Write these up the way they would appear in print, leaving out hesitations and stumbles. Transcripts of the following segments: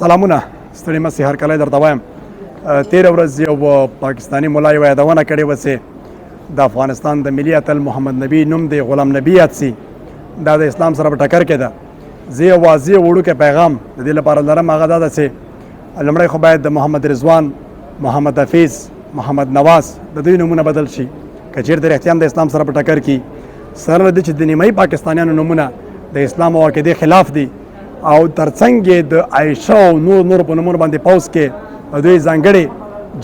سلامونه ستړي مه سي هرکلی درته وایم تېره ورځ یو پاکستاني ملا یوه یادونه کړې وه چې د افغانستان د ملي اتل محمد نبي نوم د غلام نبي یاد سي دا د اسلام سره په ټکر کې ده. زه یو واضح وړوکی پیغام د دې لپاره لرم، هغه دا ده چې لومړی خو باید د محمد رضوان، محمد حفیظ، محمد نواز د دوی نومونه بدل شي که چېرته رښتیا د اسلام سره په ټکر کې. سره له دې چې د نیمایي پاکستانیانو نومونه د اسلام او عقیدې خلاف دي او ترڅنګ یې د عایشه او نور په نومونو باندې پوځ کې د دوی ځانګړې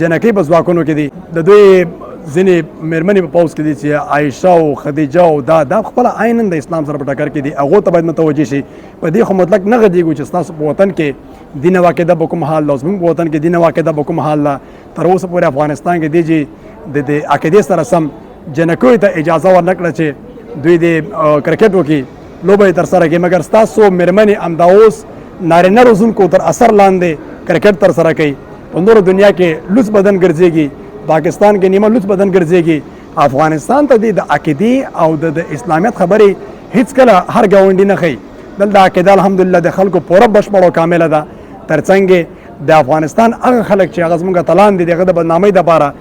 جنکۍ په ځواکونو کې دي، د دوی ځینې مېرمنې په پوځ کې دي چې عایشه او خدیجه او دا خپله عینا د اسلام سره په ټکر کې دي. هغو ته باید متوجه شي. په دې خو مطلق نه غږېږو چې ستاسو په وطن کې دین او عقیده به کوم حال ده، زموږ په وطن کې دین او عقیده به کوم حال ده. تر اوسه پورې افغانستان کې دی چې د عقیدې سره سم جنکیو ته اجازه ورنه کړه چې دوی د کرکټ وکړي، لوبه یې ترسره کړي، مګر ستاسو مېرمنې همدا اوس نارینه روزونکو تر اثر لاندې کرکټ ترسره کوي. په نورو دنیا کې لوڅ بدن ګرځېږي، پاکستان کې نیمه لوڅ بدن ګرځېږي. افغانستان ته د عقیدې او د اسلامیت خبرې هیڅکله هر ګاونډي نه ښیي. دلته عقیده الحمدلله د خلکو پوره بشپړ او کامله ده. ترڅنګ د افغانستان هغه خلک چې هغه زموږ اتلان دي د هغه د بدنامۍ دپاره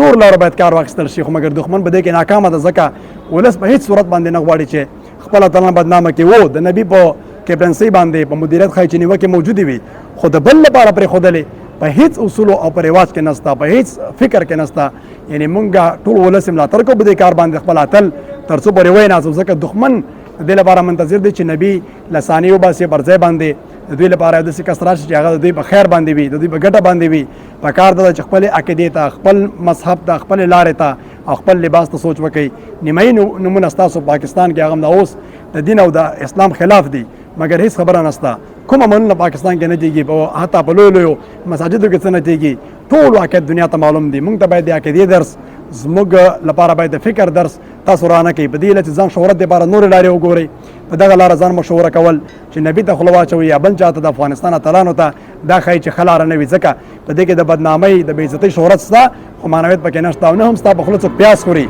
نور لاره باید کار واخیستل شي، خو مګر دښمن په دې کې ناکامه ده، ځکه ولس په هیڅ صورت باندې نه غواړي چې خپل اتلان بدنامه کړي. و د نبي په کیپټنسۍ باندې په مدیریت ښایي چې نیوکې موجودې وي، خو د بل لپاره پرېښودلې په هیڅ اصولو او په رواج کې نسته، په هیڅ فکر کې نسته. یعنې مونږ ټول ولس ملاتړ کوو په دې کار باندې خپل اتل تر څو پورې ویناسو، ځکه دښمن د دې لپاره منتظر دی چې نبي له ثانیې وباسي پر ځای باندې د دوی لپاره داسې کس راشي چې هغه د دوی په خیر باندې وي، د دوی په ګټه باندې وي. په کار ده چې خپلې عقیدې ته، خپل مذهب ته، خپلې لارې ته او خپل لباس ته سوچ وکړئ. نیمایي نومونه ستاسو پاکستان کې هغه همدا اوس د دین او د اسلام خلاف دي، مګر هیڅ خبره نشته. کوم عملونه پاکستان کې نه کېږي، حتی په لویو مساجدو کې څه نه کېږي، ټول واقعیت دنیا ته معلوم دي. موږ ته باید د عقیدې درس، زموږ لپاره باید د فکر درس تاسو رانه کوئ. په دې هیله چې ځان شهرت دپاره نورې لارې وګورئ، په دغه لاره ځان مشوره کول چې نبي ته خوله واچوئ یا بل چاته د افغانستان اتلانو ته، دا ښایي چې ښه لاره نه وي، ځکه په دې کې د بدنامۍ د بېعزتۍ شهرت شته خو معنویت پکې نشته، او نه هم ستا په خوله څوک پیاز خوري.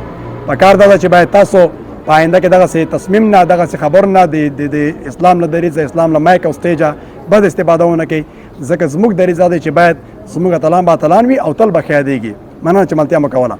په کار دا ده چې باید تاسو په آینده کې دغسې تصمیم نه، دغسې خبر نه، د اسلام له دریځه، اسلام له مایک او سټیجه بد استفاده ونه کوئ، ځکه زموږ دریځ دا دی چې باید زموږ اتلان به اتلان وي او تل به ښه یادېږي. مننه چې ملتیا مو کوله.